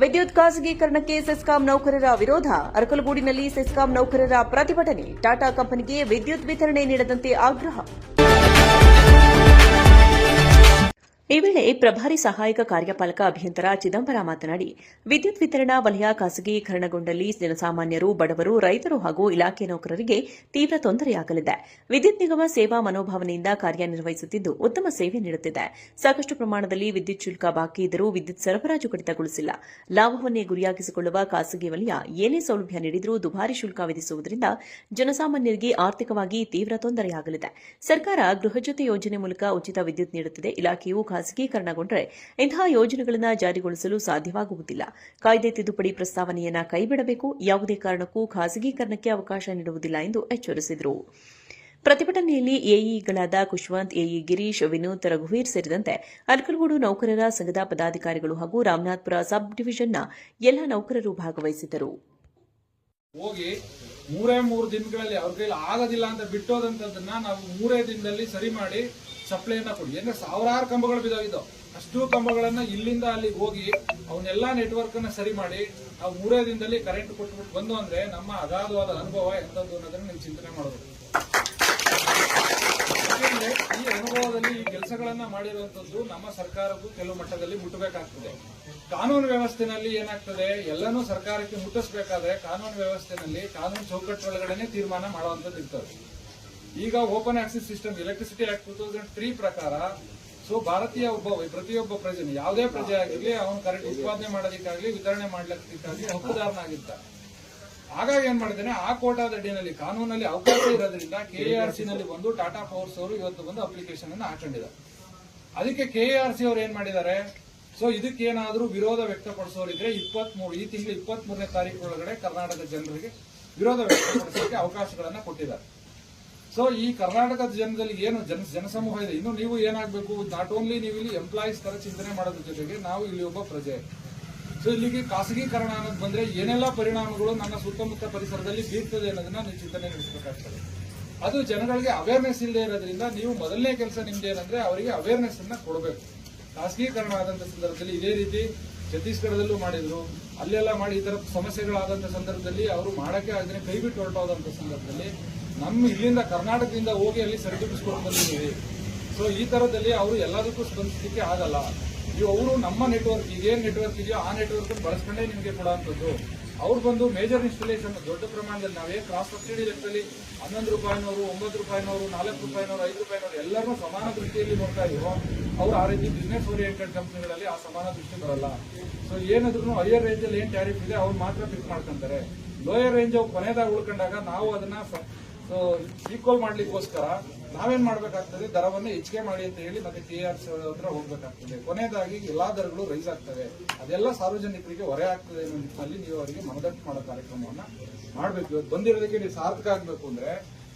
ವಿದ್ಯುತ್ ಖಾಸಗೀಕರಣಕ್ಕೆ ಸೆಸ್ಕಾಂ ನೌಕರರ ವಿರೋಧ. ಅರಕಲಗೂಡಿನಲ್ಲಿ ಸೆಸ್ಕಾಂ ನೌಕರರ ಪ್ರತಿಭಟನೆ. ಟಾಟಾ ಕಂಪನಿಗೆ ವಿದ್ಯುತ್ ವಿತರಣೆ ನೀಡದಂತೆ ಆಗ್ರಹ. ಈ ವೇಳೆ ಪ್ರಭಾರಿ ಸಹಾಯಕ ಕಾರ್ಯಪಾಲಕ ಅಭಿಯಂತರ ಚಿದಂಬರ ಮಾತನಾಡಿ, ವಿದ್ಯುತ್ ವಿತರಣಾ ವಲಯ ಖಾಸಗೀಕರಣಗೊಂಡಲ್ಲಿ ಜನಸಾಮಾನ್ಯರು, ಬಡವರು, ರೈತರು ಹಾಗೂ ಇಲಾಖೆ ನೌಕರರಿಗೆ ತೀವ್ರ ತೊಂದರೆಯಾಗಲಿದೆ. ವಿದ್ಯುತ್ ನಿಗಮ ಸೇವಾ ಮನೋಭಾವನೆಯಿಂದ ಕಾರ್ಯನಿರ್ವಹಿಸುತ್ತಿದ್ದು ಉತ್ತಮ ಸೇವೆ ನೀಡುತ್ತಿದೆ. ಸಾಕಷ್ಟು ಪ್ರಮಾಣದಲ್ಲಿ ವಿದ್ಯುತ್ ಶುಲ್ಕ ಬಾಕಿ ಇದ್ದರೂ ವಿದ್ಯುತ್ ಸರಬರಾಜು ಕಡಿತಗೊಳಿಸಿಲ್ಲ. ಲಾಭವನ್ನೇ ಗುರಿಯಾಗಿಸಿಕೊಳ್ಳುವ ಖಾಸಗಿ ವಲಯ ಏನೇ ಸೌಲಭ್ಯ ನೀಡಿದರೂ ದುಬಾರಿ ಶುಲ್ಕ ವಿಧಿಸುವುದರಿಂದ ಜನಸಾಮಾನ್ಯರಿಗೆ ಆರ್ಥಿಕವಾಗಿ ತೀವ್ರ ತೊಂದರೆಯಾಗಲಿದೆ. ಸರ್ಕಾರ ಗೃಹಜ್ಯೋತಿ ಯೋಜನೆ ಮೂಲಕ ಉಚಿತ ವಿದ್ಯುತ್ ನೀಡುತ್ತಿದೆ. ಇಲಾಖೆಯು ಖಾಸಗೀಕರಣಗೊಂಡರೆ ಇಂತಹ ಯೋಜನೆಗಳನ್ನು ಜಾರಿಗೊಳಿಸಲು ಸಾಧ್ಯವಾಗುವುದಿಲ್ಲ. ಕಾಯ್ದೆ ತಿದ್ದುಪಡಿ ಪ್ರಸ್ತಾವನೆಯನ್ನು ಕೈಬಿಡಬೇಕು. ಯಾವುದೇ ಕಾರಣಕ್ಕೂ ಖಾಸಗೀಕರಣಕ್ಕೆ ಅವಕಾಶ ನೀಡುವುದಿಲ್ಲ ಎಂದು ಎಚ್ಚರಿಸಿದರು. ಪ್ರತಿಭಟನೆಯಲ್ಲಿ ಎಇಗಳಾದ ಖುಷ್ವಂತ್, ಎಇ ಗಿರೀಶ್, ವಿನೋದ್, ರಘುವೀರ್ ಸೇರಿದಂತೆ ಅರಕಲಗೂಡು ನೌಕರರ ಸಂಘದ ಪದಾಧಿಕಾರಿಗಳು ಹಾಗೂ ರಾಮನಾಥಪುರ ಸಬ್ ಡಿವಿಷನ್ನ ಎಲ್ಲ ನೌಕರರು ಭಾಗವಹಿಸಿದ್ದರು. ಹೋಗಿ 3 ದಿನಗಳಲ್ಲಿ ಅವ್ರ ಕೈಲಿ ಆಗೋದಿಲ್ಲ ಅಂತ ಬಿಟ್ಟೋದಂತದನ್ನ ನಾವು 3 ದಿನದಲ್ಲಿ ಸರಿ ಮಾಡಿ ಸಪ್ಲೈನ ಕೊಡಿ. ಅಂದ್ರೆ ಸಾವಿರಾರು ಕಂಬಗಳು ಬಿದ್ದಾವಿದ್ದು, ಅಷ್ಟು ಕಂಬಗಳನ್ನ ಇಲ್ಲಿಂದ ಅಲ್ಲಿಗೆ ಹೋಗಿ ಅವನ್ನೆಲ್ಲಾ ನೆಟ್ವರ್ಕ್ ಅನ್ನ ಸರಿ ಮಾಡಿ ನಾವು 3 ದಿನದಲ್ಲಿ ಕರೆಂಟ್ ಕೊಟ್ಬಿಟ್ಟು ಬಂದು ಅಂದ್ರೆ ನಮ್ಮ ಅಗಾಧವಾದ ಅನುಭವ ಎಂತದ್ದು ಅನ್ನೋದನ್ನ ನೀವು ಚಿಂತನೆ ಮಾಡಬೇಕು. ಈ ಅನುಭವದಲ್ಲಿ ಈ ಕೆಲಸಗಳನ್ನ ಮಾಡಿರುವಂತದ್ದು ನಮ್ಮ ಸರ್ಕಾರಕ್ಕೂ ಕೆಲವು ಮಟ್ಟದಲ್ಲಿ ಮುಟ್ಟಬೇಕಾಗ್ತದೆ. ಕಾನೂನು ವ್ಯವಸ್ಥೆನಲ್ಲಿ ಏನಾಗ್ತದೆ, ಎಲ್ಲನೂ ಸರ್ಕಾರಕ್ಕೆ ಮುಟ್ಟಿಸಬೇಕಾದ್ರೆ ಕಾನೂನು ವ್ಯವಸ್ಥೆನಲ್ಲಿ ಕಾನೂನು ಚೌಕಟ್ಟೊಳಗಡೆ ತೀರ್ಮಾನ ಮಾಡುವಂತದ್ದು ಇರ್ತದೆ. ಈಗ open access system electricity act 2003 ಪ್ರಕಾರ ಭಾರತೀಯ ಪ್ರತಿಯೊಬ್ಬ ಪ್ರಜೆ, ಯಾವುದೇ ಪ್ರಜೆ ಆಗಿರ್ಲಿ, ಅವನು ಕರೆಂಟ್ ಉತ್ಪಾದನೆ ಮಾಡೋದಕ್ಕಾಗ್ಲಿ ವಿತರಣೆ ಮಾಡ್ಲಿಕ್ಕಾಗ್ಲಿ ಹಕ್ಕುದಾರನಾಗಿದ್ದ. ಹಾಗಾಗಿ ಏನ್ ಮಾಡಿದ್ದೇನೆ, ಆ ಕೋಟಾದ ಅಡಿಯಲ್ಲಿ ಕಾನೂನಲ್ಲಿ ಅವಕಾಶ ಇರೋದ್ರಿಂದ ಕೆಎಆರ್ಸಿ ನಲ್ಲಿ ಬಂದು ಟಾಟಾ ಪವರ್ಸ್ ಅವರು ಇವತ್ತು ಬಂದು ಅಪ್ಲಿಕೇಶನ್ ಅನ್ನು ಹಾಕೊಂಡಿದ್ದಾರೆ. ಅದಕ್ಕೆ ಕೆಎಆರ್ಸಿ ಅವರು ಏನ್ ಮಾಡಿದ್ದಾರೆ, ಇದಕ್ಕೇನಾದ್ರೂ ವಿರೋಧ ವ್ಯಕ್ತಪಡಿಸೋರಿದ್ರೆ ಈ ತಿಂಗಳು 23ನೇ ತಾರೀಕು ಒಳಗಡೆ ಕರ್ನಾಟಕದ ಜನರಿಗೆ ವಿರೋಧ ವ್ಯಕ್ತಪಡಿಸೋಕೆ ಅವಕಾಶಗಳನ್ನ ಕೊಟ್ಟಿದ್ದಾರೆ. ಈ ಕರ್ನಾಟಕದ ಜನದಲ್ಲಿ ಏನು ಜನಸಮೂಹ ಇದೆ, ಇನ್ನು ನೀವು ಏನಾಗಬೇಕು, ನಾಟ್ ಓನ್ಲಿ ನೀವು ಇಲ್ಲಿ ಎಂಪ್ಲಾಯೀಸ್ ತರ ಚಿಂತನೆ ಮಾಡೋದ್ರ ಜೊತೆಗೆ ನಾವು ಇಲ್ಲಿ ಒಬ್ಬ ಪ್ರಜೆ. ಇಲ್ಲಿಗೆ ಖಾಸಗೀಕರಣ ಅನ್ನೋದು ಬಂದ್ರೆ ಏನೆಲ್ಲ ಪರಿಣಾಮಗಳು ನನ್ನ ಸುತ್ತಮುತ್ತ ಪರಿಸರದಲ್ಲಿ ಬೀರ್ತದೆ ಅನ್ನೋದನ್ನ ನೀವು ಚಿಂತನೆ ನಡೆಸಬೇಕಾಗ್ತದೆ. ಅದು ಜನಗಳಿಗೆ ಅವೇರ್ನೆಸ್ ಇಲ್ಲದೆ ಇರೋದ್ರಿಂದ ನೀವು ಮೊದಲನೇ ಕೆಲಸ ನಿಮ್ದು ಏನಂದ್ರೆ ಅವರಿಗೆ ಅವೇರ್ನೆಸ್ ಅನ್ನ ಕೊಡಬೇಕು. ಖಾಸಗೀಕರಣ ಆದಂತ ಸಂದರ್ಭದಲ್ಲಿ ಇದೇ ರೀತಿ ಛತ್ತೀಸ್ಗಢದಲ್ಲೂ ಮಾಡಿದ್ರು, ಅಲ್ಲೆಲ್ಲ ಮಾಡಿ ಈ ತರ ಸಮಸ್ಯೆಗಳಾದಂತ ಸಂದರ್ಭದಲ್ಲಿ ಅವರು ಮಾಡಕ್ಕೆ ಅದನ್ನ ಕೈ ಬಿಟ್ಟು ಹೊರಟೋದಂತ ಸಂದರ್ಭದಲ್ಲಿ ನಮ್ಮ ಇಲ್ಲಿಂದ ಕರ್ನಾಟಕದಿಂದ ಹೋಗಿ ಅಲ್ಲಿ ಸರಿದೂಗಿಸ್ಕೊಂಡು ಬಂದಿದ್ದೀವಿ. ಈ ತರದಲ್ಲಿ ಅವರು ಎಲ್ಲದಕ್ಕೂ ಸ್ಪಂದಿಸಲಿಕ್ಕೆ ಆಗಲ್ಲ. ಅವರು ನಮ್ಮ ನೆಟ್ವರ್ಕ್ ಈಗೇನ್ ನೆಟ್ವರ್ಕ್ ಇದೆಯೋ ಆ ನೆಟ್ವರ್ಕ್ ಬಳಸ್ಕೊಂಡೇ ನಿಮಗೆ ಕೊಡುವಂಥದ್ದು. ಅವ್ರು ಬಂದು ಮೇಜರ್ ಇನ್ಸ್ಟಾಲೇಷನ್ ದೊಡ್ಡ ಪ್ರಮಾಣದಲ್ಲಿ ನಾವೇ ಕ್ರಾಸ್ ಸಬ್ಸಿಡಿ ಲೆಕ್ಕದಲ್ಲಿ 11 ರೂಪಾಯಿನವರು, 9 ರೂಪಾಯಿನವರು, 4 ರೂಪಾಯಿನವರು, 5 ರೂಪಾಯಿನವರು ಎಲ್ಲರನ್ನೂ ಸಮಾನ ದೃಷ್ಟಿಯಲ್ಲಿ ನೋಡ್ತಾ ಇದ್ರು. ಅವ್ರು ಆ ರೀತಿ ಬಿಸ್ನೆಸ್ ಓರಿಯೆಂಟೆಡ್ ಕಂಪನಿಗಳಲ್ಲಿ ಆ ಸಮಾನ ದೃಷ್ಟಿ ಬರಲ್ಲ. ಏನಾದ್ರೂ ಹೈಯರ್ ರೇಂಜ್ ಅಲ್ಲಿ ಏನ್ ಟ್ಯಾರಿಫ್ ಇದೆ ಅವ್ರು ಮಾತ್ರ ಫಿಕ್ಸ್ ಮಾಡ್ಕೊಂತಾರೆ. ಲೋಯರ್ ರೇಂಜ್ ಕೊನೆದಾಗ ಉಳ್ಕೊಂಡಾಗ ನಾವು ಅದನ್ನ ಈಕ್ವಲ್ ಮಾಡ್ಲಿಕ್ಕೋಸ್ಕರ ನಾವೇನ್ ಮಾಡ್ಬೇಕಾಗ್ತದೆ, ದರವನ್ನು ಹೆಚ್ಚಿಗೆ ಮಾಡಿ ಅಂತ ಹೇಳಿ ಮತ್ತೆ ಕೆಆರ್ಸಿ ಹತ್ರ ಹೋಗ್ಬೇಕಾಗ್ತದೆ. ಕೊನೆಯದಾಗಿ ಎಲ್ಲಾ ದರಗಳು ರೈಸ್ ಆಗ್ತವೆ. ಅದೆಲ್ಲ ಸಾರ್ವಜನಿಕರಿಗೆ ಹೊರೆ ಆಗ್ತದೆ ಅನ್ನೋ ನಿಟ್ಟಿನಲ್ಲಿ ನೀವು ಅವರಿಗೆ ಮನದಟ್ಟು ಮಾಡೋ ಕಾರ್ಯಕ್ರಮವನ್ನ ಮಾಡಬೇಕು. ಇವತ್ತು ಬಂದಿರೋದಕ್ಕೆ ನೀವು ಸಾರ್ಥಕ ಆಗ್ಬೇಕು ಅಂದ್ರೆ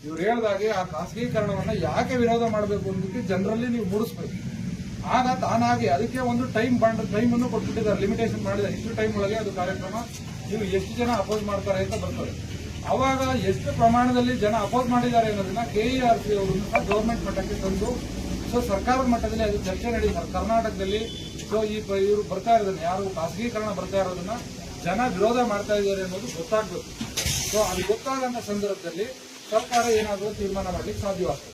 ಇವ್ರು ಹೇಳಿದಾಗೆ ಆ ಖಾಸಗೀಕರಣವನ್ನ ಯಾಕೆ ವಿರೋಧ ಮಾಡಬೇಕು ಅನ್ನೋದಕ್ಕೆ ಜನರಲ್ಲಿ ನೀವು ಮೂಡಿಸ್ಬೇಕು. ಆಗ ತಾನಾಗಿ ಅದಕ್ಕೆ ಒಂದು ಟೈಮ್ ಅನ್ನು ಕೊಟ್ಬಿಟ್ಟಿದ್ದಾರೆ, ಲಿಮಿಟೇಷನ್ ಮಾಡಿದ್ದಾರೆ. ಇಷ್ಟು ಟೈಮ್ ಒಳಗೆ ಅದು ಕಾರ್ಯಕ್ರಮ ನೀವು ಎಷ್ಟು ಜನ ಅಪೋಸ್ ಮಾಡ್ತಾರೆ ಅಂತ ಬರ್ತದೆ. ಅವಾಗ ಎಷ್ಟು ಪ್ರಮಾಣದಲ್ಲಿ ಜನ ಅಪೋಸ್ ಮಾಡಿದ್ದಾರೆ ಅನ್ನೋದನ್ನ ಕೆಇಆರ್ಸಿ ಅವರನ್ನು ಸಹ ಗವರ್ಮೆಂಟ್ ಮಟ್ಟಕ್ಕೆ ತಂದು ಸರ್ಕಾರದ ಮಟ್ಟದಲ್ಲಿ ಅದು ಚರ್ಚೆ ನಡೆಯುತ್ತಾರೆ ಕರ್ನಾಟಕದಲ್ಲಿ. ಇವರು ಬರ್ತಾ ಇರೋದನ್ನ, ಯಾರು ಖಾಸಗೀಕರಣ ಬರ್ತಾ ಇರೋದನ್ನ ಜನ ವಿರೋಧ ಮಾಡ್ತಾ ಇದ್ದಾರೆ ಅನ್ನೋದು ಗೊತ್ತಾಗ್ಬೇಕು. ಅದು ಗೊತ್ತಾಗಂತ ಸಂದರ್ಭದಲ್ಲಿ ಸರ್ಕಾರ ಏನಾದರೂ ತೀರ್ಮಾನ ಮಾಡ್ಲಿಕ್ಕೆ ಸಾಧ್ಯವಾಗ್ತದೆ.